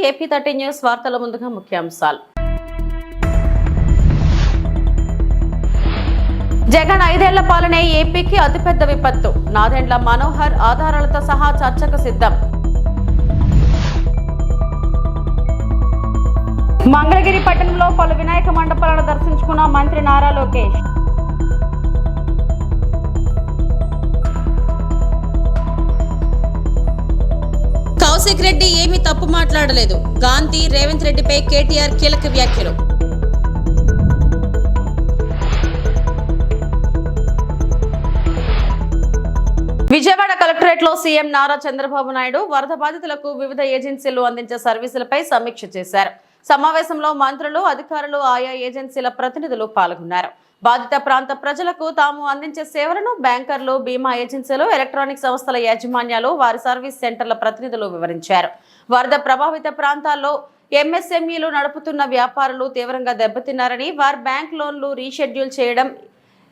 AP 30 news వార్తల ముందుగా ముఖ్యాంశాలు. జగన్ 5 ఏళ్ల పాలనే ఏపీకి అతిపెద్ద విపత్తు. నాదెండ్ల మనోహర్ ఆధారాలతో సహా చర్చకు సిద్ధం. మంగళగిరి పట్టణంలో పలు వినాయక మండపాలను దర్శించుకున్న మంత్రి నారా లోకేష్. కౌశిక్ రెడ్డి ఏమీ తప్పు మాట్లాడలేదు. గాంధీ రేవంత్ రెడ్డిపై కేటీఆర్ కీలక వ్యాఖ్యలు. విజయవాడ కలెక్టరేట్లో సీఎం నారా చంద్రబాబు నాయుడు వరద బాధితులకు వివిధ ఏజెన్సీలు అందించే సర్వీసులపై సమీక్ష చేశారు. సమావేశంలో మంత్రులు, అధికారులు, ఆయా ఏజెన్సీల ప్రతినిధులు పాల్గొన్నారు. బాధిత ప్రాంత ప్రజలకు తాము అందించే సేవలను బ్యాంకర్లు, బీమా ఏజెన్సీలు, ఎలక్ట్రానిక్ సంస్థల యాజమాన్యాలు, వారి సర్వీస్ సెంటర్ల ప్రతినిధులు వివరించారు. వరద ప్రభావిత ప్రాంతాల్లో ఎంఎస్ఎంఈలు నడుపుతున్న వ్యాపారులు తీవ్రంగా దెబ్బతిన్నారని, వారి బ్యాంక్ లోన్లు రీషెడ్యూల్ చేయడం,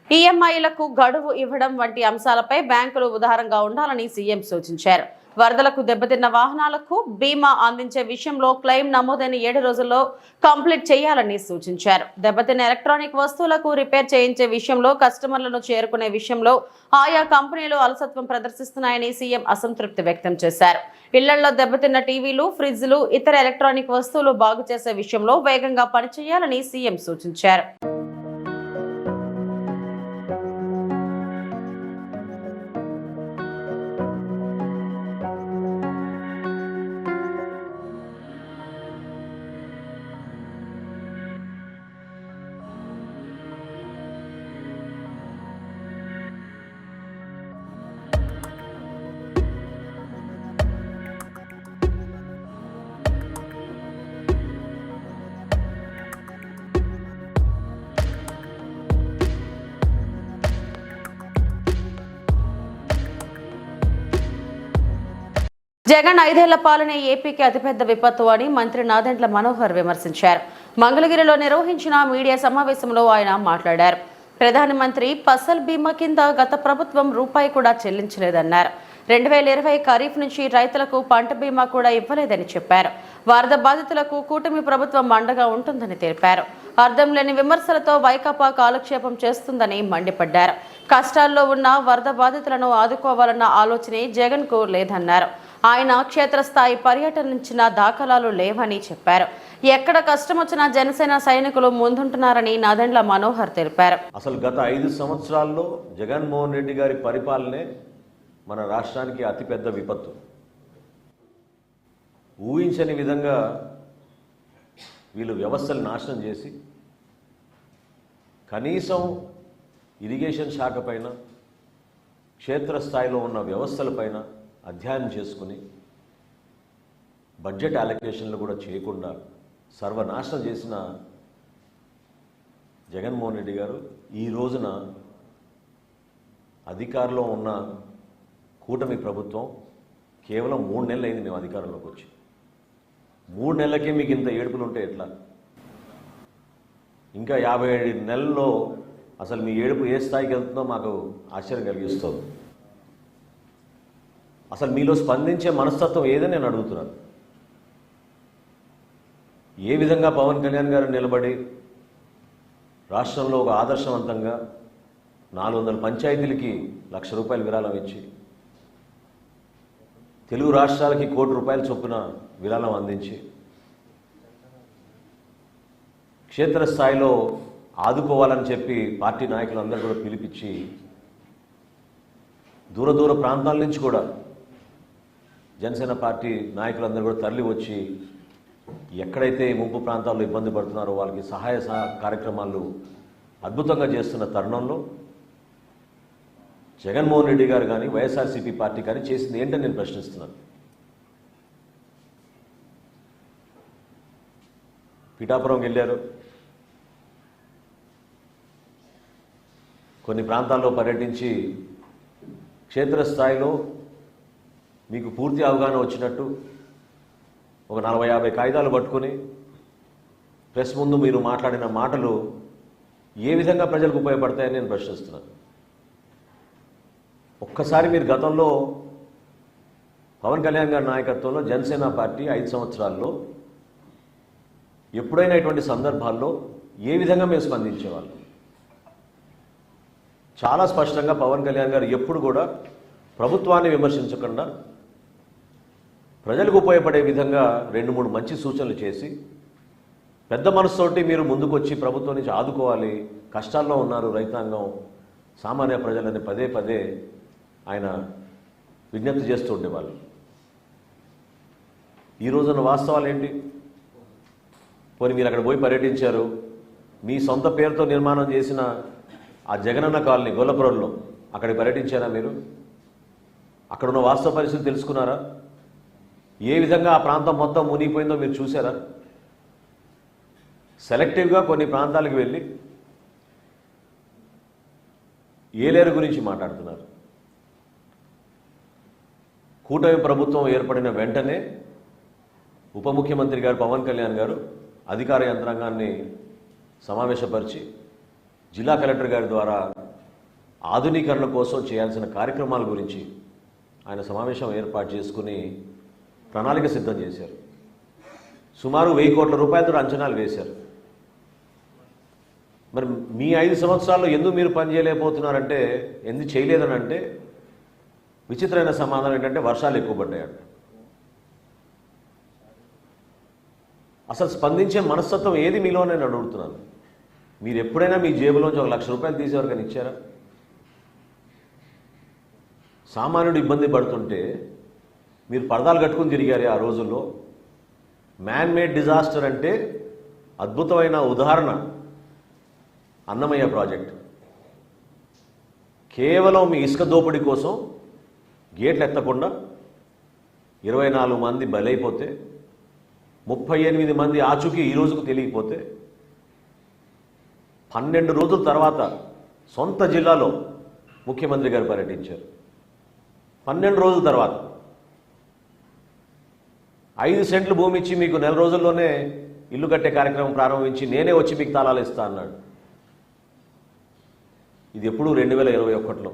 ఈఎంఐలకు గడువు ఇవ్వడం వంటి అంశాలపై బ్యాంకులు ఉదారంగా ఉండాలని సీఎం సూచించారు. వరదలకు దెబ్బతిన్న వాహనాలకు బీమా అందించే విషయంలో క్లెయిమ్ నమోదైన 7 రోజుల్లో కంప్లీట్ చేయాలని సూచించారు. దెబ్బతిన్న ఎలక్ట్రానిక్ వస్తువులకు రిపేర్ చేయించే విషయంలో, కస్టమర్లను చేరుకునే విషయంలో ఆయా కంపెనీలు అలసత్వం ప్రదర్శిస్తున్నాయని సీఎం అసంతృప్తి వ్యక్తం చేశారు. ఇళ్లలో దెబ్బతిన్న టీవీలు, ఫ్రిడ్జ్లు, ఇతర ఎలక్ట్రానిక్ వస్తువులు బాగు చేసే విషయంలో వేగంగా పనిచేయాలని సీఎం సూచించారు. జగన్ 5 ఏళ్ల పాలనే ఏపీకి అతిపెద్ద విపత్తు అని మంత్రి నాదెండ్ల మనోహర్ విమర్శించారు. మంగళగిరిలో నిర్వహించిన మీడియా సమావేశంలో ఆయన మాట్లాడారు. ప్రధానమంత్రి ఫసల్ బీమా కింద గత ప్రభుత్వం రూపాయి కూడా చెల్లించలేదన్నారు. 2020 ఖరీఫ్ నుంచి రైతులకు పంట బీమా కూడా ఇవ్వలేదని చెప్పారు. వరద బాధితులకు కూటమి ప్రభుత్వం అండగా ఉంటుందని తెలిపారు. అర్థం లేని విమర్శలతో వైకాపా కాలక్షేపం చేస్తుందని మండిపడ్డారు. కష్టాల్లో ఉన్న వరద బాధితులను ఆదుకోవాలన్న ఆలోచనే జగన్ కు లేదన్నారు. ఆయన క్షేత్రస్థాయి పర్యటించిన దాఖలాలు లేవని చెప్పారు. ఎక్కడ కష్టం వచ్చినా జనసేన సైనికులు ముందుంటున్నారని నాదెండ్ల మనోహర్ తెలిపారు. అసలు గత 5 సంవత్సరాల్లో జగన్మోహన్ రెడ్డి గారి పరిపాలనే మన రాష్ట్రానికి అతిపెద్ద విపత్తు. ఊహించని విధంగా వీళ్ళు వ్యవస్థలు నాశనం చేసి కనీసం ఇరిగేషన్ శాఖ పైన, క్షేత్రస్థాయిలో ఉన్న వ్యవస్థలపైన అధ్యయనం చేసుకుని బడ్జెట్ అలొకేషన్లు కూడా చేయకుండా సర్వనాశనం చేసిన జగన్మోహన్ రెడ్డి గారు ఈ రోజున అధికారంలో ఉన్న కూటమి ప్రభుత్వం కేవలం 3 నెలలు అయింది మేము అధికారంలోకి వచ్చి. 3 నెలలకే మీకు ఇంత ఏడుపులు ఉంటే ఎట్లా? ఇంకా 57 నెలల్లో అసలు మీ ఏడుపు ఏ స్థాయికి వెళ్తుందో మాకు ఆశ్చర్యం కలిగిస్తుంది. అసలు మీలో స్పందించే మనస్తత్వం ఏదని నేను అడుగుతున్నాను. ఏ విధంగా పవన్ కళ్యాణ్ గారు నిలబడి రాష్ట్రంలో ఒక ఆదర్శవంతంగా 400 పంచాయతీలకి ₹1,00,000 విరాళం ఇచ్చి, తెలుగు రాష్ట్రాలకి ₹1 కోటి చొప్పున విరాళం అందించి, క్షేత్రస్థాయిలో ఆదుకోవాలని చెప్పి పార్టీ నాయకులందరూ కూడా పిలిపించి, దూర ప్రాంతాల నుంచి కూడా జనసేన పార్టీ నాయకులందరూ కూడా తరలి వచ్చి ఎక్కడైతే ముంపు ప్రాంతాల్లో ఇబ్బంది పడుతున్నారో వాళ్ళకి సహాయ కార్యక్రమాలు అద్భుతంగా చేస్తున్న తరుణంలో జగన్మోహన్ రెడ్డి గారు కానీ, వైఎస్ఆర్సీపీ పార్టీ కానీ చేసింది ఏంటని నేను ప్రశ్నిస్తున్నాను. పిఠాపురంకి వెళ్ళారు, కొన్ని ప్రాంతాల్లో పర్యటించి క్షేత్రస్థాయిలో మీకు పూర్తి అవగాహన వచ్చినట్టు ఒక 40-50 కాగితాలు పట్టుకొని ప్రెస్ ముందు మీరు మాట్లాడిన మాటలు ఏ విధంగా ప్రజలకు ఉపయోగపడతాయని నేను ప్రశ్నిస్తున్నాను. ఒక్కసారి మీరు గతంలో పవన్ కళ్యాణ్ గారి నాయకత్వంలో జనసేన పార్టీ 5 సంవత్సరాల్లో ఎప్పుడైనా ఇటువంటి సందర్భాల్లో ఏ విధంగా మేము స్పందించేవాళ్ళం? చాలా స్పష్టంగా పవన్ కళ్యాణ్ గారు ఎప్పుడు కూడా ప్రభుత్వాన్ని విమర్శించకుండా ప్రజలకు ఉపయోగపడే విధంగా 2-3 మంచి సూచనలు చేసి పెద్ద మనసుతోటి మీరు ముందుకొచ్చి ప్రభుత్వం నుంచి ఆదుకోవాలి, కష్టాల్లో ఉన్నారు రైతాంగం, సామాన్య ప్రజలని పదే పదే ఆయన విజ్ఞప్తి చేస్తూ ఉండేవాళ్ళు. ఈ రోజున వాస్తవాలు ఏంటి? పోనీ మీరు అక్కడ పోయి పర్యటించారు, మీ సొంత పేరుతో నిర్మాణం చేసిన ఆ జగనన్న కాలనీ గొల్లపురంలో అక్కడికి పర్యటించారా మీరు? అక్కడున్న వాస్తవ పరిస్థితి తెలుసుకున్నారా? ఏ విధంగా ఆ ప్రాంతం మొత్తం మునిగిపోయిందో మీరు చూసారా? సెలెక్టివ్గా కొన్ని ప్రాంతాలకు వెళ్ళి ఏలేరు గురించి మాట్లాడుతున్నారు. కూటమి ప్రభుత్వం ఏర్పడిన వెంటనే ఉప ముఖ్యమంత్రి గారు పవన్ కళ్యాణ్ గారు అధికార యంత్రాంగాన్ని సమావేశపరిచి జిల్లా కలెక్టర్ గారి ద్వారా ఆధునీకరణ కోసం చేయాల్సిన కార్యక్రమాల గురించి ఆయన సమావేశం ఏర్పాటు చేసుకుని ప్రణాళిక సిద్ధం చేశారు. సుమారు 1000 కోట్ల రూపాయలతో అంచనాలు వేశారు. మరి మీ 5 సంవత్సరాల్లో ఎందుకు మీరు పని చేయలేకపోతున్నారంటే, ఎందుకు చేయలేదని అంటే విచిత్రమైన సమాధానం ఏంటంటే వర్షాలు ఎక్కువ పడ్డాయంట. అసలు స్పందించే మనస్తత్వం ఏది మీలో నేను అడుగుతున్నాను. మీరు ఎప్పుడైనా మీ జేబులోంచి 1 లక్ష రూపాయలు తీసేవరకని ఇచ్చారా? సామాన్యుడు ఇబ్బంది పడుతుంటే మీరు పరదాలు కట్టుకుని తిరిగారే ఆ రోజుల్లో. మ్యాన్ మేడ్ డిజాస్టర్ అంటే అద్భుతమైన ఉదాహరణ అన్నమయ్య ప్రాజెక్ట్. కేవలం మీ ఇసుక దోపిడీ కోసం గేట్లు ఎత్తకుండా 24 మంది బలైపోతే, 38 మంది ఆచూకీ ఈ రోజుకు తెలియకపోతే, 12 రోజుల తర్వాత సొంత జిల్లాలో ముఖ్యమంత్రి గారు పర్యటించారు. 12 రోజుల తర్వాత 5 సెంట్లు భూమి ఇచ్చి మీకు 4 రోజుల్లోనే ఇల్లు కట్టే కార్యక్రమం ప్రారంభించి నేనే వచ్చి మీకు తాళాలు ఇస్తా అన్నాడు. ఇది ఎప్పుడు 2021లో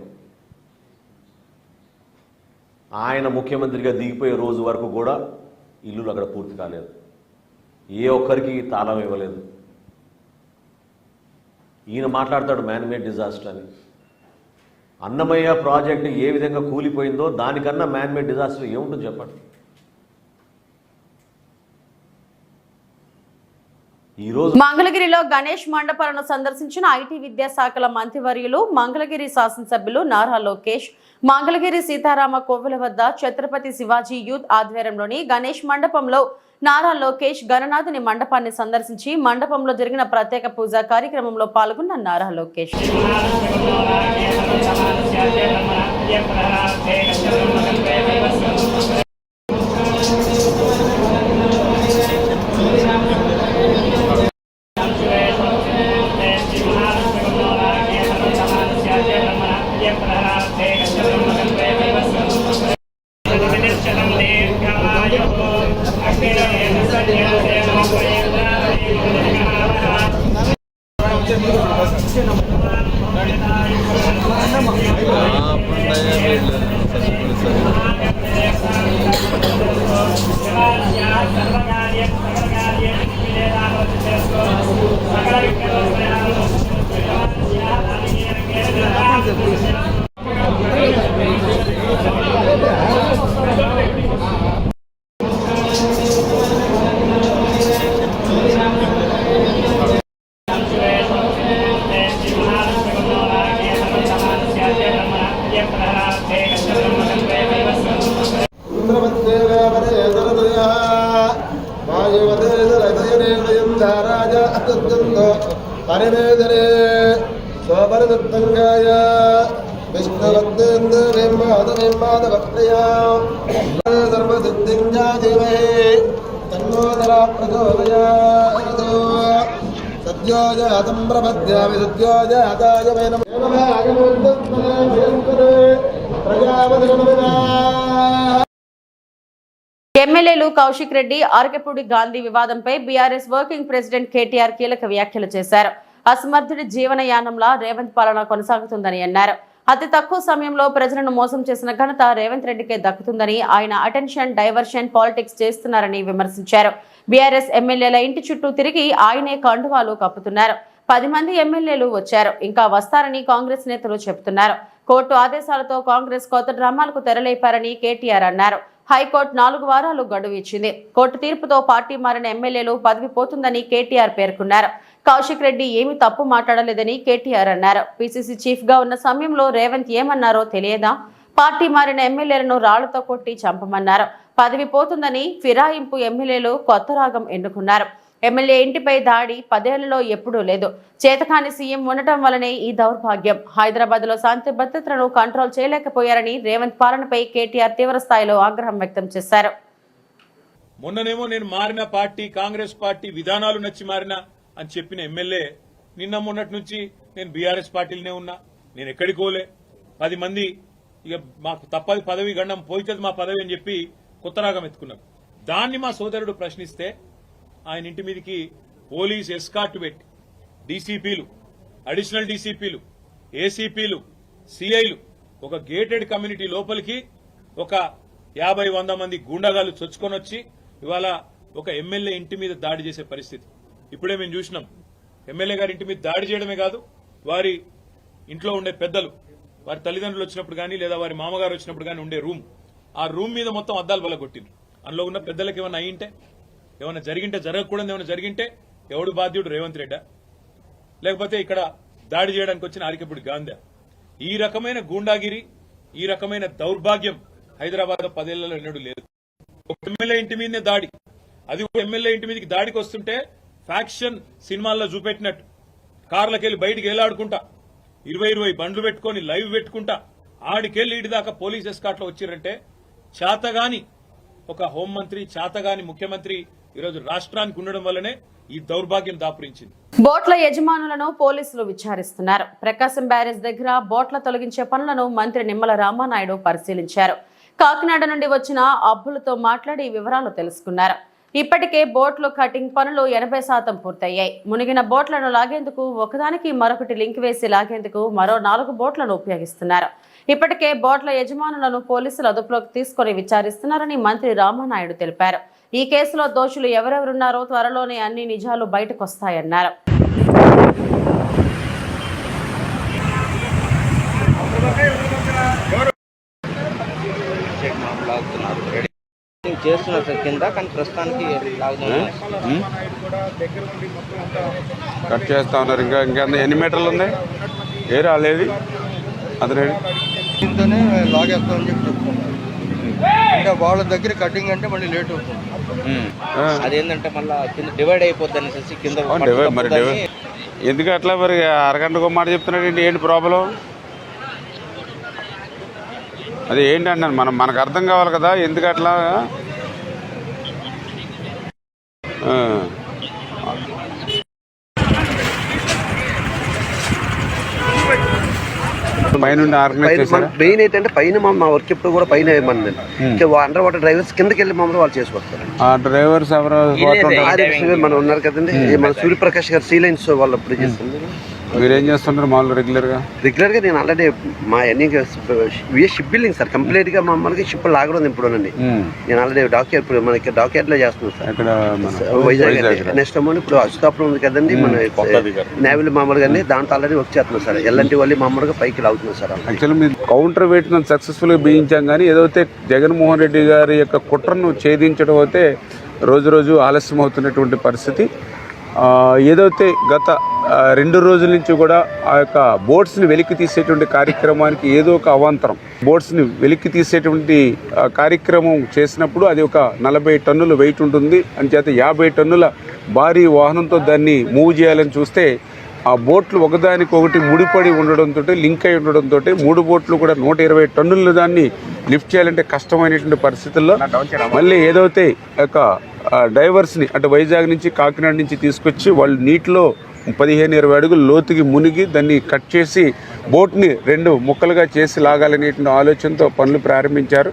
ఆయన ముఖ్యమంత్రిగా దిగిపోయే రోజు వరకు కూడా ఇల్లులు అక్కడ పూర్తి కాలేదు. ఏ ఒక్కరికి తాళం ఇవ్వలేదు. ఈయన మాట్లాడతాడు మ్యాన్ మేడ్ డిజాస్టర్ అని. అన్నమయ్య ప్రాజెక్టు ఏ విధంగా కూలిపోయిందో దానికన్నా మ్యాన్ మేడ్ డిజాస్టర్ ఏముంటుంది చెప్పండి. మంగళగిరిలో గణేష్ మండపాలను సందర్శించిన ఐటీ విద్యాశాఖల మంత్రివర్యులు మంగళగిరి శాసనసభ్యులు నారా లోకేష్ మంగళగిరి సీతారామ కోవెల వద్ద ఛత్రపతి శివాజీ యూత్ ఆధ్వర్యంలోని గణేష్ మండపంలో నారా లోకేష్ గణనాథుని మండపాన్ని సందర్శించి మండపంలో జరిగిన ప్రత్యేక పూజా కార్యక్రమంలో పాల్గొన్న నారా లోకేష్ పరివేదనే స్వపరదత్తంగాయ విష్ణువద్దేంద్రమాధవప్రియా సర్వసిద్ధింజాధిమహే తన్నోదర ప్రచోదయాత్ సద్యోజాతం ప్రపద్యామి సద్యోజాతాయ వై నమః ఎమ్మెల్యేలు కౌశిక్ రెడ్డి ఆర్కెపూడి గాంధీ వివాదంపై బీఆర్ఎస్ వర్కింగ్ ప్రెసిడెంట్ కేటీఆర్ కీలక వ్యాఖ్యలు చేశారు. అసమర్థుడి జీవనయానంలా రేవంత్ పాలన కొనసాగుతుందని అన్నారు. అతి తక్కువ సమయంలో ప్రజలను మోసం చేసిన ఘనత రేవంత్ రెడ్డికే దక్కుతుందని ఆయన అటెన్షన్ డైవర్షన్ పాలిటిక్స్ చేస్తున్నారని విమర్శించారు. బీఆర్ఎస్ ఎమ్మెల్యేల ఇంటి చుట్టూ తిరిగి ఆయనే కండువాలు కప్పుతున్నారు. 10 మంది ఎమ్మెల్యేలు వచ్చారు, ఇంకా వస్తారని కాంగ్రెస్ నేతలు చెబుతున్నారు. కోర్టు ఆదేశాలతో కాంగ్రెస్ కొత్త డ్రామాలకు తెరలేపారని కేటీఆర్ అన్నారు. హైకోర్టు 4 వారాలు గడువు ఇచ్చింది. కోర్టు తీర్పుతో పార్టీ మారిన ఎమ్మెల్యేలు పదవి పోతుందని కేటీఆర్ పేర్కొన్నారు. కౌశిక్ రెడ్డి ఏమీ తప్పు మాట్లాడలేదని కేటీఆర్ అన్నారు. పీసీసీ చీఫ్ గా ఉన్న సమయంలో రేవంత్ ఏమన్నారో తెలియదా? పార్టీ మారిన ఎమ్మెల్యేలను రాళ్లతో కొట్టి చంపమన్నారు. పదవి పోతుందని ఫిరాయింపు ఎమ్మెల్యేలు కొత్త రాగం ఎన్నుకున్నారు. ఎమ్మెల్యే ఇంటిపై దాడి 10 ఏళ్లలో ఎప్పుడూ లేదు. చేతకాని సీఎం ఉండటం వల్లనే ఈ దౌర్భాగ్యం. హైదరాబాద్ లో శాంతి భద్రతలను కంట్రోల్ చేయలేకపోయారని రేవంత్ పాలనపై కేటీఆర్ తీవ్ర స్థాయిలో ఆగ్రహం వ్యక్తం చేశారు. మొన్ననేమో నేను మారిన పార్టీ కాంగ్రెస్ పార్టీ విధానాలు నచ్చి మారినా అని చెప్పిన ఎమ్మెల్యే నిన్న మొన్నటి నుంచి నేను బీఆర్ఎస్ పార్టీలోనే ఉన్నా, నేను ఎక్కడికి పోలే, 10 మంది ఇక మాకు తప్పది పదవి గండం పోయితుంది మా పదవి అని చెప్పి కొత్త రాగం ఎత్తుకున్నారు. దాన్ని మా సోదరుడు ప్రశ్నిస్తే ఆయన ఇంటి మీదకి పోలీస్ ఎస్కార్ట్ పెట్టి డీసీపీలు, అడిషనల్ డీసీపీలు, ఏసీపీలు, సిఐలు ఒక గేటెడ్ కమ్యూనిటీ లోపలికి ఒక 50-100 మంది గూండాగాలు చొచ్చుకొని వచ్చి ఇవాళ ఒక ఎమ్మెల్యే ఇంటి మీద దాడి చేసే పరిస్థితి ఇప్పుడే మేము చూసినాం. ఎమ్మెల్యే గారి ఇంటి మీద దాడి చేయడమే కాదు, వారి ఇంట్లో ఉండే పెద్దలు, వారి తల్లిదండ్రులు వచ్చినప్పుడు కానీ లేదా వారి మామగారు వచ్చినప్పుడు కానీ ఉండే రూమ్, ఆ రూమ్ మీద మొత్తం అద్దాలు బలగొట్టిండ్రు. అందులో ఉన్న పెద్దలకు ఏమైనా అయ్యింటే, ఏమైనా జరిగింటే, జరగకూడదు ఏమైనా జరిగింటే ఎవడు బాధ్యుడు? రేవంత్ రెడ్డా లేకపోతే ఇక్కడ దాడి చేయడానికి వచ్చిన ఆరికపుడి గాంధీ? ఈ రకమైన గూండాగిరి, ఈ రకమైన దౌర్భాగ్యం హైదరాబాద్ 10 ఏళ్లలో ఎన్నడూ లేదు. ఒక ఎమ్మెల్యే ఇంటి మీదనే దాడి, అది ఒక ఎమ్మెల్యే ఇంటి మీదకి దాడికి వస్తుంటే ఫ్యాక్షన్ సినిమాల్లో చూపెట్టినట్టు కార్లకెళ్లి బయటికి ఏలాడుకుంటా 20 బండ్లు పెట్టుకుని లైవ్ పెట్టుకుంటా ఆడికెళ్లి ఇటు దాకా పోలీస్ ఎస్కార్ట్ లో వచ్చిరంటే చేతగాని ఒక హోంమంత్రి, చేతగాని ముఖ్యమంత్రి ఈరోజు రాష్ట్రానికి ఉండడం వల్లనే ఈ దౌర్భాగ్యం దాపురించింది. బోట్ల యజమానులను పోలీసులు విచారిస్తున్నారు. ప్రకాశం బ్యారేజ్ దగ్గర బోట్ల తొలగించే పనులను మంత్రి నిమ్మల రామానాయుడు పరిశీలించారు. కాకినాడ నుండి వచ్చిన అబ్బులతో మాట్లాడి వివరాలు తెలుసుకున్నారు. ఇప్పటికే బోట్లు కటింగ్ పనులు 80% పూర్తయ్యాయి. మునిగిన బోట్లను లాగేందుకు ఒకదానికి మరొకటి లింక్ వేసి లాగేందుకు మరో 4 బోట్లను ఉపయోగిస్తున్నారు. ఇప్పటికే బోట్ల యజమానులను పోలీసులు అదుపులోకి తీసుకుని విచారిస్తున్నారని మంత్రి రామానాయుడు తెలిపారు. ఈ కేసులో దోషులు ఎవరెవరున్నారో త్వరలోనే అన్ని నిజాలు బయటకొస్తాయన్నారు. చేస్తున్నారు సార్ కింద, కానీ ప్రస్తుతానికి కట్ చేస్తా ఉన్నారు. ఇంకా ఎన్ని మీటర్లు ఉన్నాయి? ఏ రాలేదు అదే దీంతోనే లాగేస్తామని చెప్పి చెప్తున్నారు. అంటే వాళ్ళ దగ్గర కటింగ్ అంటే మళ్ళీ లేట్ అవుతుంది. అదేంటంటే మళ్ళీ కింద డివైడ్ అయిపోద్ది అనేసి కింద మరి ఎందుకు అట్లా మరి అరగంటకు మాట చెప్తున్నాడు? ఏంటి ప్రాబ్లం? అది ఏంటి అన్నాను, మనకు అర్థం కావాలి కదా ఎందుకు అట్లా. మెయిన్ ఏంటంటే పైన మా వర్క్ ఎప్పుడు కూడా పైన అండర్ వాటర్ డ్రైవర్స్ కిందకి వెళ్ళి మమ్మల్ని వాళ్ళు చేసుకొస్తారు. ఆ డ్రైవర్స్ ఎవరు మనం ఉన్నారు కదండి, మన సూర్యప్రకాష్ గారు సీ లైన్స్ వాళ్ళు అప్పుడు చేస్తుంది. మీరేం చేస్తుంటారు మామూలు రెగ్యులర్ గా నేను ఆల్రెడీ మా అన్ని షిప్ బిల్డింగ్ సార్, కంప్లీట్ గా మమ్మల్ని షిప్ లాగడం ఇప్పుడునండి. నేను ఆల్రెడీ డాక్యార్డ్, ఇప్పుడు మనకి డాక్యార్డ్ లో చేస్తున్నాను సార్ వైజాగ్. నెక్స్ట్ అమౌంట్ ఇప్పుడు అశుతాపురం ఉంది కదండి, మన నేవీలో మామూలుగా దాంట్లో ఆల్రెడీ వర్క్ చేస్తున్నాం సార్. ఎల్లంటి వాళ్ళు మామూలుగా పైకి లాగుతున్నాం సార్. యాక్చువల్లీ మీరు కౌంటర్ వెయిట్ సక్సెస్ఫుల్ గా బిగించాం, కానీ ఏదైతే జగన్మోహన్ రెడ్డి గారి యొక్క కుట్రను ఛేదించడం అయితే రోజు రోజు ఆలస్యం అవుతున్నటువంటి పరిస్థితి. ఏదైతే గత 2 రోజుల నుంచి కూడా ఆ యొక్క బోట్స్ని వెలికి తీసేటువంటి కార్యక్రమానికి ఏదో ఒక అవాంతరం, బోట్స్ని వెలికి తీసేటువంటి కార్యక్రమం చేసినప్పుడు అది ఒక 40 టన్నుల వెయిట్ ఉంటుంది. అంచేత 50 టన్నుల భారీ వాహనంతో దాన్ని మూవ్ చేయాలని చూస్తే ఆ బోట్లు ఒకదానికొకటి ముడిపడి ఉండడంతో, లింక్ అయి ఉండడంతో 3 బోట్లు కూడా 120 టన్నుల దాన్ని లిఫ్ట్ చేయాలంటే కష్టమైనటువంటి పరిస్థితుల్లో మళ్ళీ ఏదైతే యొక్క డైవర్స్ని అంటే వైజాగ్ నుంచి కాకినాడ నుంచి తీసుకొచ్చి వాళ్ళు నీటిలో 15-20 అడుగులు లోతుకి మునిగి దాన్ని కట్ చేసి బోట్ని 2 ముక్కలుగా చేసి లాగాలనేటువంటి ఆలోచనతో పనులు ప్రారంభించారు.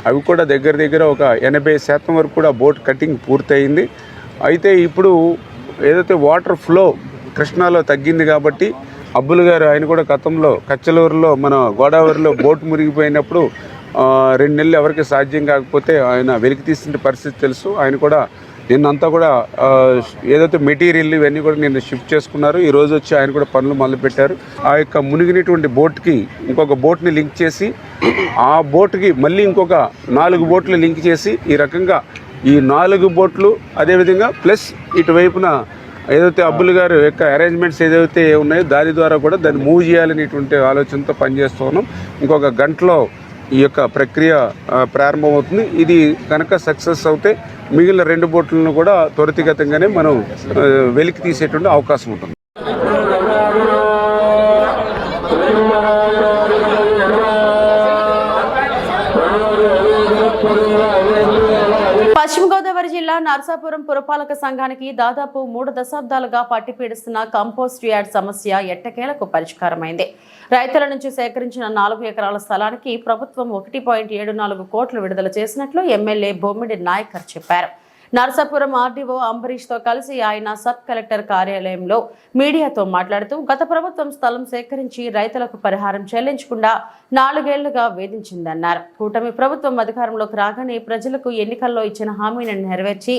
అవి కూడా దగ్గర ఒక 80% వరకు కూడా బోట్ కటింగ్ పూర్తయింది. అయితే ఇప్పుడు ఏదైతే వాటర్ ఫ్లో కృష్ణాలో తగ్గింది కాబట్టి అబ్బులు గారు ఆయన కూడా గతంలో కచ్చలూరులో మన గోదావరిలో బోటు మునిగిపోయినప్పుడు 2 నెలలు ఎవరికి సాధ్యం కాకపోతే ఆయన వెలికి తీసిన పరిస్థితి తెలుసు. ఆయన కూడా నిన్నంతా కూడా ఏదైతే మెటీరియల్ ఇవన్నీ కూడా నిన్న షిఫ్ట్ చేసుకున్నారు. ఈ రోజు వచ్చి ఆయన కూడా పనులు మొదలుపెట్టారు. ఆ యొక్క మునిగినటువంటి బోట్కి ఇంకొక బోట్ని లింక్ చేసి ఆ బోట్కి మళ్ళీ ఇంకొక 4 బోట్లు లింక్ చేసి ఈ రకంగా ఈ 4 బోట్లు అదేవిధంగా ప్లస్ ఇటువైపున ఏదైతే అబ్బులు గారు యొక్క అరేంజ్మెంట్స్ ఏదైతే ఉన్నాయో దాని ద్వారా కూడా దాన్ని మూవ్ చేయాలనేటువంటి ఆలోచనతో పనిచేస్తూ ఉన్నాం. ఇంకొక గంటలో ఈ యొక్క ప్రక్రియ ప్రారంభమవుతుంది. ఇది కనుక సక్సెస్ అవుతే మిగిలిన 2 బోట్లను కూడా త్వరితగతంగానే మనం వెలికి తీసేటువంటి అవకాశం ఉంటుంది. పశ్చిమ గోదావరి జిల్లా నర్సాపురం పురపాలక సంఘానికి దాదాపు 3 దశాబ్దాలుగా పట్టిపీడిస్తున్న కంపోస్ట్ యార్డ్ సమస్య ఎట్టకేలకు పరిష్కారమైంది. రైతుల నుంచి సేకరించిన 4 ఎకరాల స్థలానికి ప్రభుత్వం 1.74 కోట్లు విడుదల చేసినట్లు ఎమ్మెల్యే బొమ్మిడి నాయకర్ చెప్పారు. నర్సాపురం ఆర్డీఓ అంబరీష్ తో కలిసి ఆయన సబ్ కలెక్టర్ కార్యాలయంలో మీడియాతో మాట్లాడుతూ గత ప్రభుత్వం స్థలం సేకరించి రైతులకు పరిహారం చెల్లించకుండా 4 ఏళ్లుగా వేధించిందన్నారు. కూటమి ప్రభుత్వం అధికారంలోకి రాగానే ప్రజలకు ఎన్నికల్లో ఇచ్చిన హామీని నెరవేర్చి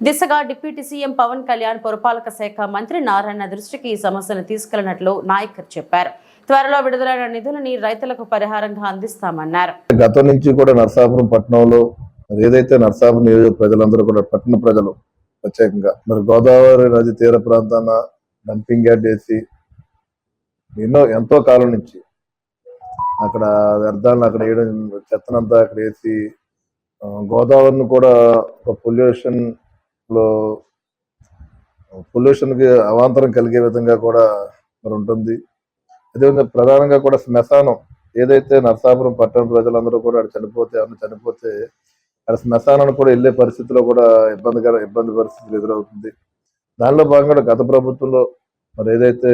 దిశగా డిప్యూటీ సీఎం పవన్ కళ్యాణ్ పురపాలక శాఖ మంత్రి నారాయణ దృష్టికి ఈ సమస్యను తీసుకెళ్లినట్లు నాయకర్ చెప్పారు. త్వరలో విడుదలైన నిధులని రైతులకు పరిహారంగా అందిస్తామన్నారు. గతం నుంచి కూడా నర్సాపురం పట్టణంలో ఏదైతే నర్సాపురం నియోజక ప్రజలందరూ కూడా పట్టణ ప్రజలు ప్రత్యేకంగా మరి గోదావరి నది తీర ప్రాంతాన డంపింగ్ యార్డ్ వేసి ఎంతో కాలం నుంచి అక్కడ వ్యర్థాలను అక్కడ వేయడం, చెత్తనంతా అక్కడ వేసి గోదావరిని కూడా ఒక పొల్యూషన్ కి అవాంతరం కలిగే విధంగా కూడా మరి ఉంటుంది. అదేవిధంగా ప్రధానంగా కూడా శ్మశానం ఏదైతే నర్సాపురం పట్టణ ప్రజలందరూ కూడా చనిపోతే అక్కడ శ్మశానాన్ని కూడా వెళ్ళే పరిస్థితిలో కూడా ఇబ్బంది పరిస్థితులు ఎదురవుతుంది. దానిలో భాగంగా గత ప్రభుత్వంలో మరి ఏదైతే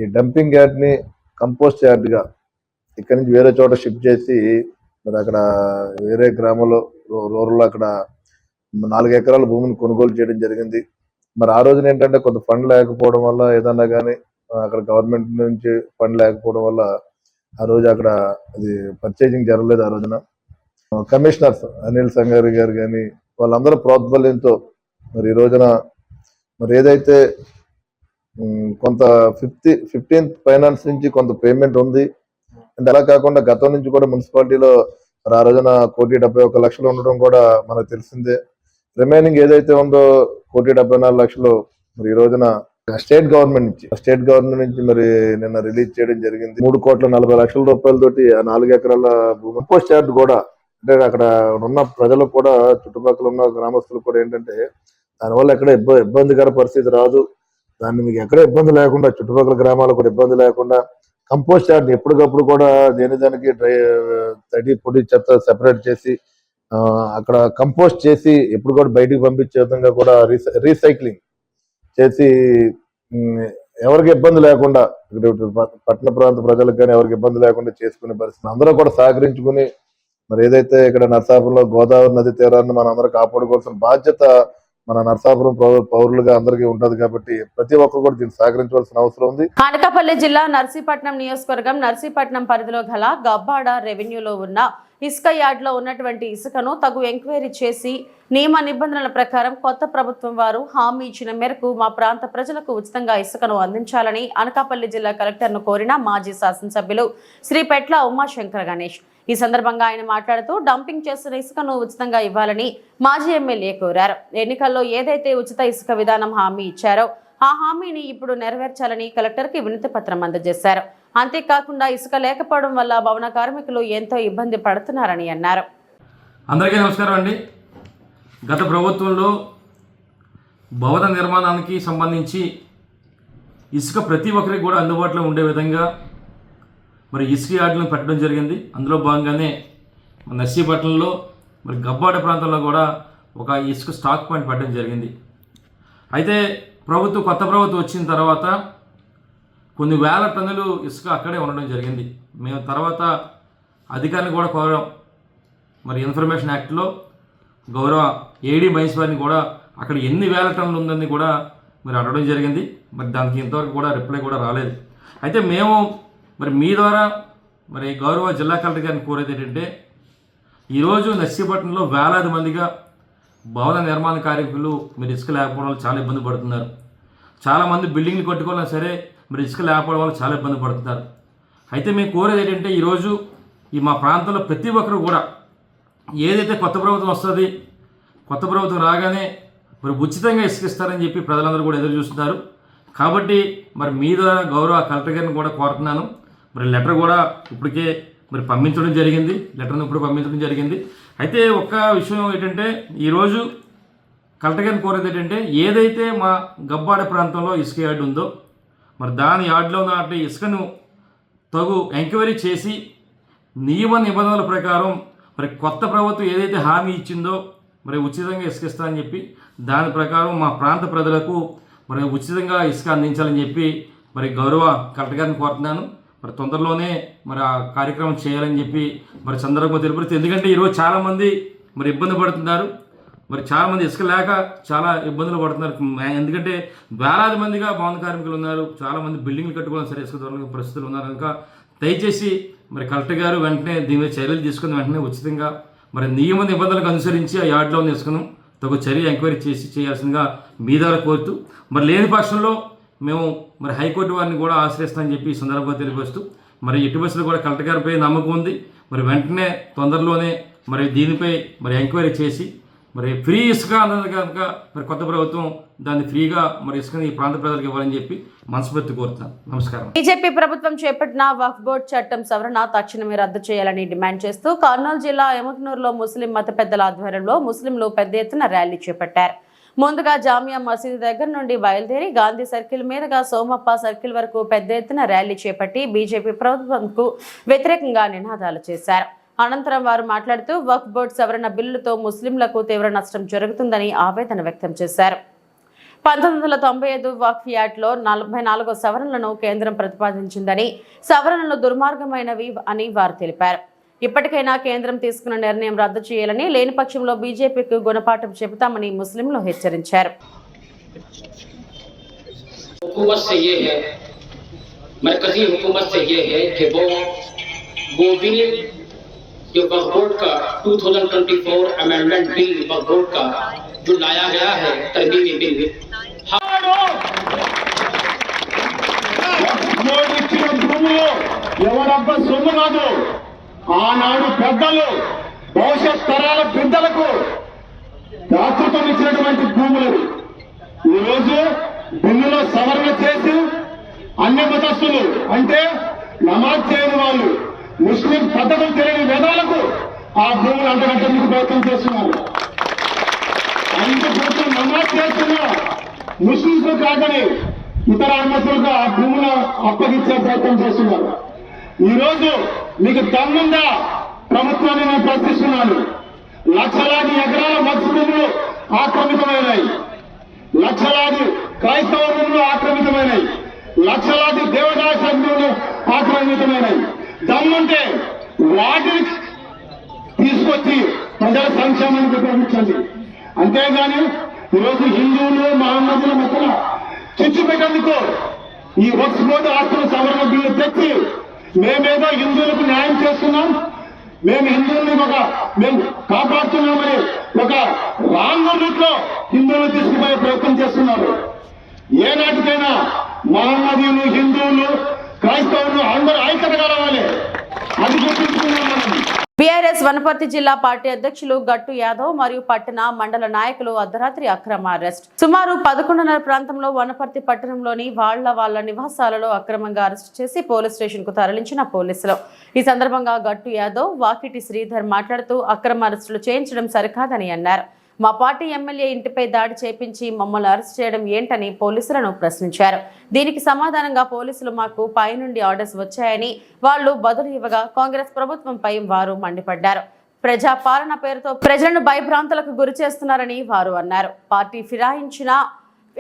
ఈ డంపింగ్ యార్డ్ ని కంపోస్ట్ యార్డ్ గా ఇక్కడి నుంచి వేరే చోట షిఫ్ట్ చేసి మరి అక్కడ వేరే గ్రామంలో రూరల్ అక్కడ 4 ఎకరాల భూమిని కొనుగోలు చేయడం జరిగింది. మరి ఆ రోజున ఏంటంటే కొంత ఫండ్ లేకపోవడం వల్ల ఏదన్నా కానీ అక్కడ గవర్నమెంట్ నుంచి ఫండ్ లేకపోవడం వల్ల ఆ రోజు అక్కడ అది పర్చేజింగ్ జరగలేదు. ఆ రోజున కమిషనర్స్ అనిల్ సంగారి గారు కానీ వాళ్ళందరూ ప్రోద్బల్యంతో మరి ఈ రోజున మరి ఏదైతే కొంత 15th ఫైనాన్స్ నుంచి కొంత పేమెంట్ ఉంది అంటే అలా కాకుండా గతం నుంచి కూడా మున్సిపాలిటీలో మరి ఆ రోజున 1,71,00,000 ఉండడం కూడా మనకు తెలిసిందే. రిమైనింగ్ ఏదైతే ఉందో 1,74,00,000 మరి ఈ రోజున స్టేట్ గవర్నమెంట్ నుంచి మరి నిన్న రిలీజ్ చేయడం జరిగింది. 3,40,00,000 రూపాయలతోటి ఆ 4 ఎకరాల భూమి కంపోస్ట్ యార్డ్ కూడా అంటే అక్కడ ఉన్న ప్రజలకు కూడా చుట్టుపక్కల ఉన్న గ్రామస్తులకు కూడా ఏంటంటే దానివల్ల ఎక్కడ ఇబ్బందికర పరిస్థితి రాదు. దాన్ని మీకు ఎక్కడ ఇబ్బంది లేకుండా చుట్టుపక్కల గ్రామాలకు కూడా ఇబ్బంది లేకుండా కంపోస్ట్ యార్డ్ ఎప్పటికప్పుడు కూడా దానికి తడి పొడి చెత్త సెపరేట్ చేసి అక్కడ కంపోస్ట్ చేసి ఎప్పుడు కూడా బయటికి పంపించే విధంగా కూడా రీసైక్లింగ్ చేసి ఎవరికి ఇబ్బంది లేకుండా పట్టణ ప్రాంత ప్రజలకు కానీ ఎవరికి ఇబ్బంది లేకుండా చేసుకునే పరిస్థితి అందరూ కూడా సహకరించుకుని మరి ఏదైతే ఇక్కడ నర్సాపురంలో గోదావరి నది తీరాన్ని మనం అందరూ కాపాడుకోవాల్సిన బాధ్యత మన నర్సాపురం పౌరులుగా అందరికీ ఉంటది కాబట్టి ప్రతి ఒక్కరు కూడా దీన్ని సహకరించవలసిన అవసరం ఉంది. అనకాపల్లి జిల్లా నర్సీపట్నం నియోజకవర్గం నర్సీపట్నం పరిధిలో గల గబ్బాడ రెవెన్యూలో ఉన్న ఇసుక యార్డ్లో ఉన్నటువంటి ఇసుకను తగు ఎంక్వైరీ చేసి నియమ నిబంధనల ప్రకారం కొత్త ప్రభుత్వం వారు హామీ ఇచ్చిన మేరకు మా ప్రాంత ప్రజలకు ఉచితంగా ఇసుకను అందించాలని అనకాపల్లి జిల్లా కలెక్టర్ను కోరిన మాజీ శాసనసభ్యులు శ్రీ పెట్ల ఉమాశంకర్ గణేష్. ఈ సందర్భంగా ఆయన మాట్లాడుతూ డంపింగ్ చేస్తున్న ఇసుకను ఉచితంగా ఇవ్వాలని మాజీ ఎమ్మెల్యే కోరారు. ఎన్నికల్లో ఏదైతే ఉచిత ఇసుక విధానం హామీ ఇచ్చారో ఆ హామీని ఇప్పుడు నెరవేర్చాలని కలెక్టర్కి వినతి పత్రం అందజేశారు. అంతేకాకుండా ఇసుక లేకపోవడం వల్ల భవన కార్మికులు ఎంతో ఇబ్బంది పడుతున్నారని అన్నారు. అందరికీ నమస్కారం అండి. గత ప్రభుత్వంలో భవన నిర్మాణానికి సంబంధించి ఇసుక ప్రతి ఒక్కరికి కూడా అందుబాటులో ఉండే విధంగా మరి ఇసుక యార్డులను పెట్టడం జరిగింది. అందులో భాగంగానే నర్సీపట్నంలో మరి గబ్బాడ ప్రాంతంలో కూడా ఒక ఇసుక స్టాక్ పాయింట్ పెట్టడం జరిగింది. అయితే కొత్త ప్రభుత్వం వచ్చిన తర్వాత కొన్ని వేల టన్నులు ఇసుక అక్కడే ఉండడం జరిగింది. మేము తర్వాత అధికారిని కూడా కోరాం. మరి ఇన్ఫర్మేషన్ యాక్ట్లో గౌరవ ఏడీ మహేష్ వారిని కూడా అక్కడ ఎన్ని వేల టన్నులు ఉందని కూడా మరి అడగడం జరిగింది. మరి దానికి ఇంతవరకు కూడా రిప్లై కూడా రాలేదు. అయితే మేము మరి మీ ద్వారా మరి గౌరవ జిల్లా కలెక్టర్ గారిని కోరేది ఏంటంటే ఈరోజు నర్సీపట్నంలో వేలాది మందిగా భవన నిర్మాణ కార్మికులు మీరు ఇసుక లేకపోవడం వల్ల చాలా ఇబ్బంది పడుతున్నారు. చాలామంది బిల్డింగ్లు కట్టుకోవాలన్నా సరే మరి ఇసుక లేకపోవడం వల్ల చాలా ఇబ్బంది పడుతున్నారు. అయితే మేము కోరేది ఏంటంటే ఈరోజు ఈ మా ప్రాంతంలో ప్రతి ఒక్కరు కూడా ఏదైతే కొత్త ప్రభుత్వం వస్తుంది, కొత్త ప్రభుత్వం రాగానే మరి ఉచితంగా ఇసుక ఇస్తారని చెప్పి ప్రజలందరూ కూడా ఎదురు చూస్తున్నారు. కాబట్టి మరి మీ ద్వారా గౌరవ కలెక్టర్ గారిని కూడా కోరుతున్నాను. మరి లెటర్ కూడా ఇప్పటికే మరి పంపించడం జరిగింది, లెటర్ను ఇప్పుడు పంపించడం జరిగింది. అయితే ఒక్క విషయం ఏంటంటే ఈరోజు కలెక్టర్ గారిని కోరేది ఏంటంటే ఏదైతే మా గబ్బాడ ప్రాంతంలో ఇసుక యార్డు ఉందో మరి దాని యార్డులో ఉన్న ఇసుకను తగు ఎంక్వైరీ చేసి నియమ నిబంధనల ప్రకారం మరి కొత్త ప్రభుత్వం ఏదైతే హామీ ఇచ్చిందో మరి ఉచితంగా ఇసుక ఇస్తా అని చెప్పి దాని ప్రకారం మా ప్రాంత ప్రజలకు మరి ఉచితంగా ఇసుక అందించాలని చెప్పి మరి గౌరవ కలెక్టర్ గారిని కోరుతున్నాను. మరి తొందరలోనే మరి ఆ కార్యక్రమం చేయాలని చెప్పి మరి సందర్భంగా తెలుపుతుంది. ఎందుకంటే ఈరోజు చాలామంది మరి ఇబ్బంది పడుతున్నారు, మరి చాలామంది ఇసుక లేక చాలా ఇబ్బందులు పడుతున్నారు. ఎందుకంటే వేలాది మందిగా భవన కార్మికులు ఉన్నారు, చాలామంది బిల్డింగ్లు కట్టుకోవాలని సరే ఇసుక దొరకని పరిస్థితులు ఉన్నారు. కనుక దయచేసి మరి కలెక్టర్ గారు వెంటనే దీని మీద చర్యలు తీసుకుని వెంటనే ఉచితంగా మరి నియమ నిబంధనలకు అనుసరించి ఆ యార్డులో తీసుకుని తగు చర్య ఎంక్వైరీ చేయాల్సిందిగా మీ ద్వారా కోరుతూ మరి లేని పక్షంలో మేము మరి హైకోర్టు వారిని కూడా ఆశ్రయిస్తామని చెప్పి ఈ సందర్భంగా తెలియపరుస్తూ మరి ఎట్టి బస్సులు కూడా కలెక్టర్ గారిపై నమ్మకం ఉంది. మరి వెంటనే తొందరలోనే మరి దీనిపై మరి ఎంక్వైరీ చేసి మరి ఫ్రీ ఇసుక అన్నది కనుక మరి కొత్త ప్రభుత్వం దాన్ని ఫ్రీగా మరి ఇసుకని ఈ ప్రాంత ప్రజలకు ఇవ్వాలని చెప్పి మనస్ఫూర్తి కోరుతున్నాను. నమస్కారం. బీజేపీ ప్రభుత్వం చేపట్టిన వక్ఫ్ బోర్డు చట్టం సవరణ తక్షణమే రద్దు చేయాలని డిమాండ్ చేస్తూ కర్నూలు జిల్లా ఎముకనూరులో ముస్లిం మత పెద్దల ఆధ్వర్యంలో ముస్లింలు పెద్ద ఎత్తున ర్యాలీ చేపట్టారు. ముందుగా జామియా మసీదు దగ్గర నుండి బయలుదేరి గాంధీ సర్కిల్ మీదుగా సోమప్ప సర్కిల్ వరకు పెద్ద ఎత్తున ర్యాలీ చేపట్టి బీజేపీ ప్రభుత్వంకు వ్యతిరేకంగా నినాదాలు చేశారు. అనంతరం వారు మాట్లాడుతూ వక్ఫ్ బోర్డు సవరణ బిల్లుతో ముస్లింలకు తీవ్ర నష్టం జరుగుతుందని ఆవేదన వ్యక్తం చేశారు. 1995 వక్ఫ్ యాక్ట్లో 44 సవరణలను కేంద్రం ప్రతిపాదించిందని, సవరణలు దుర్మార్గమైనవి అని వారు తెలిపారు. ఇప్పటికైనా కేంద్రం తీసుకున్న నిర్ణయం రద్దు చేయాలని, లేని పక్షంలో బీజేపీకి గుణపాఠం చెబుతామని ముస్లింలు హెచ్చరించారు. जो वक्फ बोर्ड का 2024 अमेंडमेंट बिल वक्फ बोर्ड का जो लाया गया है तरमीमी बिल ఎవరబ్బా సొమ్ము కాదు, ఆనాడు పెద్దలు భవిష్యత్ తరాల బిడ్డలకు దాతృత్వం ఇచ్చినటువంటి భూములు ఈరోజు బిల్లులో సవరణ చేసి అన్య మతస్థులు అంటే నమాజ్ చేయని వాళ్ళు, ముస్లిం పద్ధతులు తెలియని వేదాలకు ఆ భూములు అంతగట్టేందుకు ప్రయత్నం చేస్తున్నారు. అందుకోసం నమాజ్ చేస్తున్న ముస్లింస్ కాదని ఇతర మతస్థులకు ఆ భూములు అప్పగించే ప్రయత్నం చేస్తున్నారు. ఈరోజు మీకు దమ్ముందా ప్రభుత్వాన్ని నేను ప్రశ్నిస్తున్నాను. లక్షలాది ఎకరాల మత్స్య భూములు ఆక్రమితమైనాయి, లక్షలాది క్రైస్తవ భూములు ఆక్రమితమైనాయి, లక్షలాది దేవదాస భూములు ఆక్రమితమైనాయి. దమ్ముంటే వాటిని తీసుకొచ్చి ప్రజల సంక్షేమానికి ఉపయోగించండి. అంతేగాని ఈరోజు హిందువులు మహమ్మదుల మధ్యన చిచ్చు పెట్టేందుకు ఈ వక్ఫ్ బోర్డు ఆస్తుల సవరణ బిల్లు తెచ్చి మేమేదో హిందువులకు న్యాయం చేస్తున్నాం, మేము హిందువుల్ని మేము కాపాడుతున్నామని ఒక రాంగ్ రూట్ లో హిందువులు తీసుకుపోయే ప్రయత్నం చేస్తున్నారు. ఏనాటికైనా మహమ్మదీయులు, హిందువులు, క్రైస్తవులు అందరూ ఐక్యతగా రావాలి. అది గుర్తుంచుకున్నాం మనం. బీఆర్ఎస్ వనపర్తి జిల్లా పార్టీ అధ్యక్షులు గట్టు యాదవ్ మరియు పట్టణ మండల నాయకులు అర్ధరాత్రి అక్రమ అరెస్ట్. సుమారు 11:30 ప్రాంతంలో వనపర్తి పట్టణంలోని వాళ్ళ నివాసాలలో అక్రమంగా అరెస్టు చేసి పోలీస్ స్టేషన్ కు తరలించిన పోలీసులు. ఈ సందర్భంగా గట్టు యాదవ్, వాకిటి శ్రీధర్ మాట్లాడుతూ అక్రమ అరెస్టులు చేయించడం సరికాదని అన్నారు. మా పార్టీ ఎమ్మెల్యే ఇంటిపై దాడి చేపించి మమ్మల్ని అరెస్ట్ చేయడం ఏంటని పోలీసులను ప్రశ్నించారు. దీనికి సమాధానంగా పోలీసులు మాకు పైనుండి ఆర్డర్స్ వచ్చాయని వాళ్ళు బదులు ఇవ్వగా కాంగ్రెస్ ప్రభుత్వంపై వారు మండిపడ్డారు. ప్రజాపాలన పేరుతో ప్రజలను భయభ్రాంతులకు గురి చేస్తున్నారని వారు అన్నారు. పార్టీ ఫిరాయించిన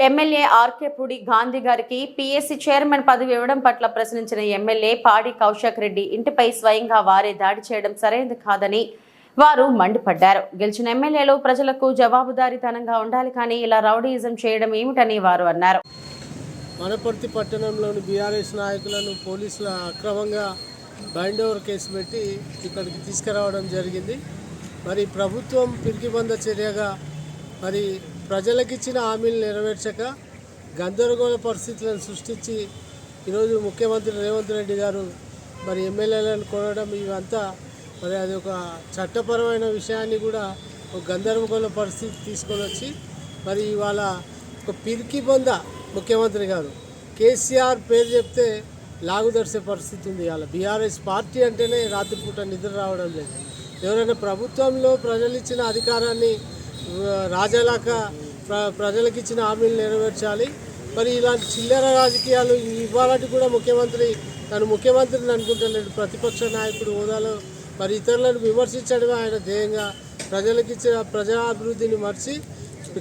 ఎమ్మెల్యే ఆర్కే పూడి గాంధీ గారికి పీఎస్సీ చైర్మన్ పదవి ఇవ్వడం పట్ల ప్రశ్నించిన ఎమ్మెల్యే పాడి కౌశక్ రెడ్డి ఇంటిపై స్వయంగా వారే దాడి చేయడం సరైనది కాదని వారు మండిపడ్డారు. గెలిచిన ఎమ్మెల్యేలు ప్రజలకు జవాబుదారీతనంగా ఉండాలి, కానీ ఇలా రౌడీయిజం చేయడం ఏమిటని వారు అన్నారు. వనపర్తి పట్టణంలోని బీఆర్ఎస్ నాయకులను పోలీసులు అక్రమంగా బైండ్ ఓవర్ కేసు పెట్టి ఇక్కడికి తీసుకురావడం జరిగింది. మరి ప్రభుత్వం పిరికిబంద చర్యగా మరి ప్రజలకిచ్చిన హామీలు నెరవేర్చక గందరగోళ పరిస్థితులను సృష్టించి ఈరోజు ముఖ్యమంత్రి రేవంత్ రెడ్డి గారు మరి ఎమ్మెల్యేలను కొనడం ఇవంతా మరి అది ఒక చట్టపరమైన విషయాన్ని కూడా ఒక గందరగోళ పరిస్థితి తీసుకొని వచ్చి మరి ఇవాళ ఒక పిరికిబంద ముఖ్యమంత్రి గారు కేసీఆర్ పేరు చెప్తే లాగుదర్శే పరిస్థితి ఉంది. ఇవాళ బీఆర్ఎస్ పార్టీ అంటేనే రాత్రిపూట నిద్ర రావడం లేదు. ఎవరైనా ప్రభుత్వంలో ప్రజలు ఇచ్చిన అధికారాన్ని రాజాలాక ప్రజలకు ఇచ్చిన హామీలు నెరవేర్చాలి. మరి ఇలాంటి చిల్లర రాజకీయాలు ఇవాళకి కూడా ముఖ్యమంత్రి తను ముఖ్యమంత్రిని అనుకుంటలేడు. ప్రతిపక్ష నాయకుడు హోదాలో మరి ఇతరులను విమర్శించడమే ఆయన ధ్యేయంగా ప్రజలకు ఇచ్చిన ప్రజాభివృద్ధిని మర్చి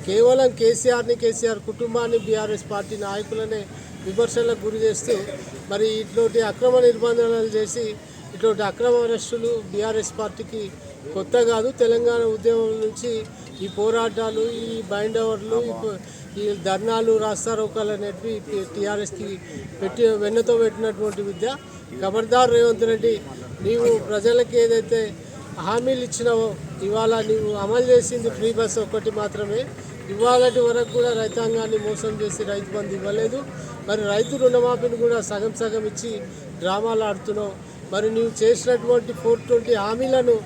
కేవలం కేసీఆర్ కుటుంబాన్ని బీఆర్ఎస్ పార్టీ నాయకులనే విమర్శలకు గురి చేస్తూ మరి ఇటువంటి అక్రమ నిర్బంధనాలు చేసి ఇటువంటి అక్రమ అరెస్టులు బీఆర్ఎస్ పార్టీకి కొత్త కాదు. తెలంగాణ ఉద్యమం నుంచి ఈ పోరాటాలు, ఈ బైండ్ ఓవర్లు, ఈ ధర్నాలు, రాస్తారోకాలు అనేటివి టీఆర్ఎస్కి వెన్నతో పెట్టినటువంటి విద్య. ఖబర్దార్ రేవంత్ రెడ్డి, నీవు ప్రజలకు ఏదైతే హామీలు ఇచ్చినావో ఇవాళ నీవు అమలు చేసింది ఫ్రీ బస్ ఒకటి మాత్రమే. ఇవాళటి వరకు కూడా రైతాంగాన్ని మోసం చేసి రైతు బంధు ఇవ్వలేదు. మరి రైతు రుణమాఫీని కూడా సగం సగం ఇచ్చి డ్రామాలు ఆడుతున్నావు. మరి నీవు చేసినటువంటి 420 హామీలను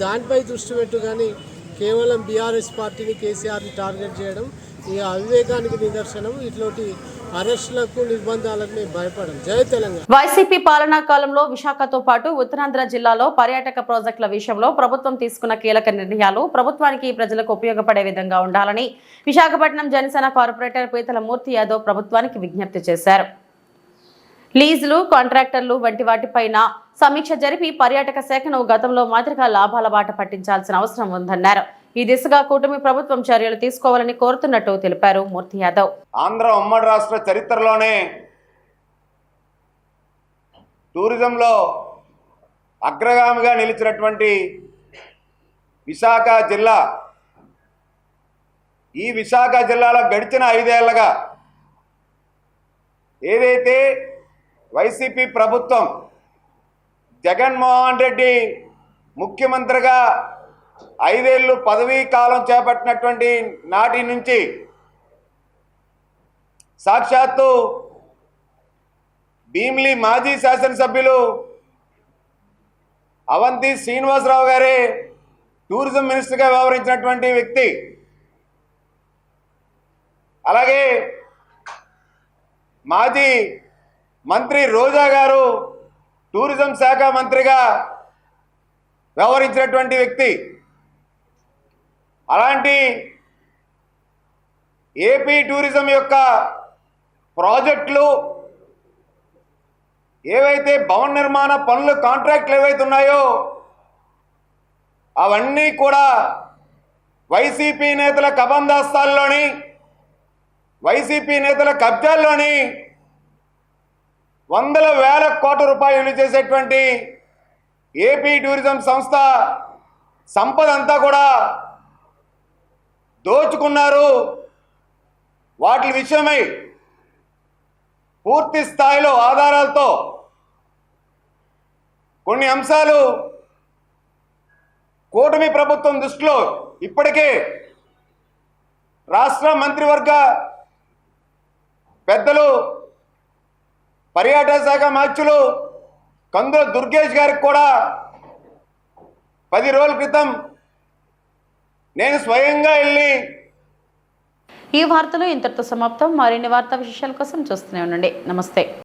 దానిపై దృష్టి పెట్టు, కానీ కేవలం బీఆర్ఎస్ పార్టీని కేసీఆర్ని టార్గెట్ చేయడం ఈ అవివేకానికి నిదర్శనం. ఇట్లాంటి అరెస్టులకు నిర్బంధాలకు మేము భయపడం. జై తెలంగాణ. వైసీపీ పాలనా కాలంలో విశాఖతో పాటు ఉత్తరాంధ్ర జిల్లాలో పర్యాటక ప్రాజెక్టుల విషయంలో ప్రభుత్వం తీసుకున్న కీలక నిర్ణయాలు ప్రభుత్వానికి ప్రజలకు ఉపయోగపడే విధంగా ఉండాలని విశాఖపట్నం జనసేన కార్పొరేటర్ పీతల మూర్తి యాదవ్ ప్రభుత్వానికి విజ్ఞప్తి చేశారు. లీజులు, కాంట్రాక్టర్లు వంటి వాటిపైన సమీక్ష జరిపి పర్యాటక శాఖను గతంలో మాదిరిగా లాభాల బాట పట్టించాల్సిన అవసరం ఉందన్నారు. ఈ దిశగా కూటమి ప్రభుత్వం చర్యలు తీసుకోవాలని కోరుతున్నట్టు తెలిపారు మూర్తి యాదవ్. ఆంధ్ర ఉమ్మడి రాష్ట్ర చరిత్రలోనే టూరిజంలో అగ్రగామిగా నిలిచినటువంటి విశాఖ జిల్లా, ఈ విశాఖ జిల్లాలో గడిచిన 5 ఏళ్లుగా ఏదైతే వైసీపీ ప్రభుత్వం జగన్మోహన్ రెడ్డి ముఖ్యమంత్రిగా 5 ఏళ్ళు పదవీ కాలం చేపట్టినటువంటి నాటి నుంచి సాక్షాత్తు భీమిలి మాజీ శాసనసభ్యులు అవంతి శ్రీనివాసరావు గారే టూరిజం మినిస్టర్గా వ్యవహరించినటువంటి వ్యక్తి. అలాగే మాజీ మంత్రి రోజా గారు టూరిజం శాఖ మంత్రిగా వ్యవహరించినటువంటి వ్యక్తి. అలాంటి ఏపీ టూరిజం యొక్క ప్రాజెక్టులు ఏవైతే భవన నిర్మాణ పనులు కాంట్రాక్టులు ఏవైతే ఉన్నాయో అవన్నీ కూడా వైసీపీ నేతల కబందాస్తాల్లోని, వైసీపీ నేతల కబ్జాల్లోని వందల వేల కోట్ల రూపాయలు చేసేటువంటి ఏపీ టూరిజం సంస్థ సంపద అంతా కూడా దోచుకున్నారు. వాటి విషయమై పూర్తి స్థాయిలో ఆధారాలతో కొన్ని అంశాలు కూటమి ప్రభుత్వం దృష్టిలో ఇప్పటికే రాష్ట్ర మంత్రివర్గ పెద్దలు, పర్యాటక శాఖ మంత్రులు కందుల దుర్గేష్ గారికి కూడా 10 రోజుల క్రితం నేను స్వయంగా వెళ్ళి. ఈ వార్తలు ఇంతటితో సమాప్తం. మరిన్ని వార్తా విశేషాల కోసం చూస్తూనే ఉండండి. నమస్తే.